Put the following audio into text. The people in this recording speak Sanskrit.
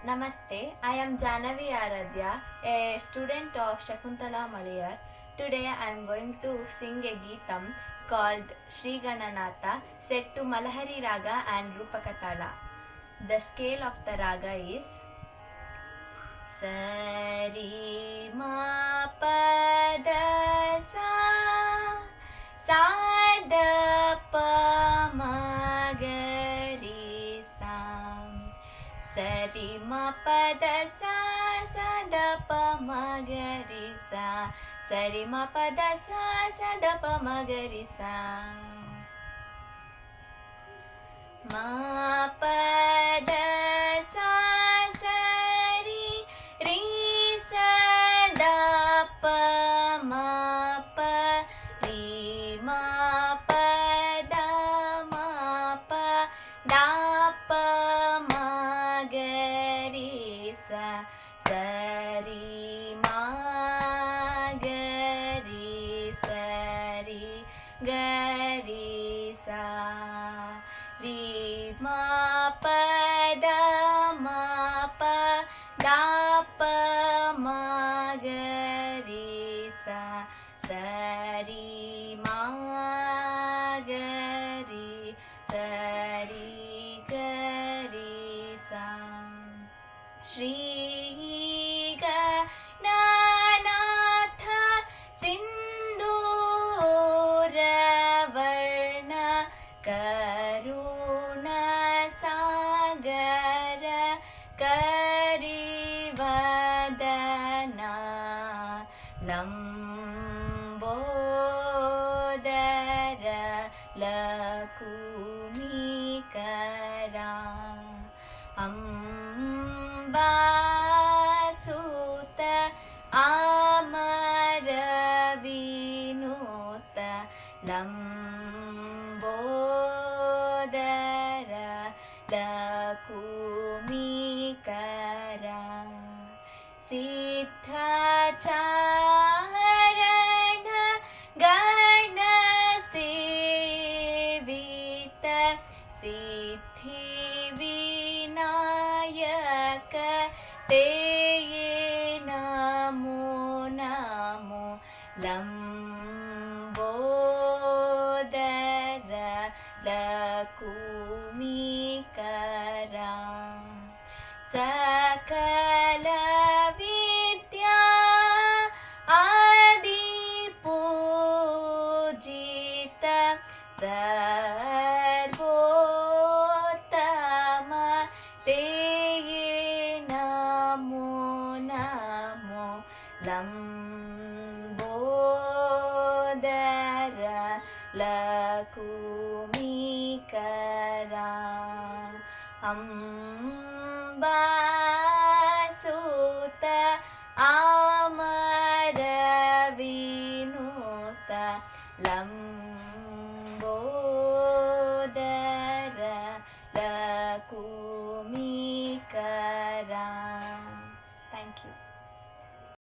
Namaste, I am Janavi Aradhya, a student of Shakuntala Maliyar. Today I am going to sing a Geetam called Sri Gananatha set to Malahari Raga and Rupakatala. The scale of the raga is Sari Ma Pa Da Sa Sa Da Pa Ma Ga Ri Sa Sari ma pa da sa da pa ma ga ri sa. Sari ma pa da sa da pa ma ga ri sa. Ma pa da sa ri ri sa da pa ma pa ri ma pa da ma pa da pa ma ga ri sa. Sari ma ga ri sari ga ri sa. Ri ma pa da ma pa da pa ma ga ri sa. Sari ma ga ri sari ga ri sa. Shri Gananatha Sindhura Varna Karuna Sagara Karivadana Lambodara Lakumikara Ambasuta Amara Vinuta Lambodara Lakumikara Siddhacharana Gana Sevita Siddhi Vinayaka Te Namo Namo Lambodara Lakumikara Sakala Vidya Adi Pujita Sarvotama Te Namo Namo Lambodara Lakumikara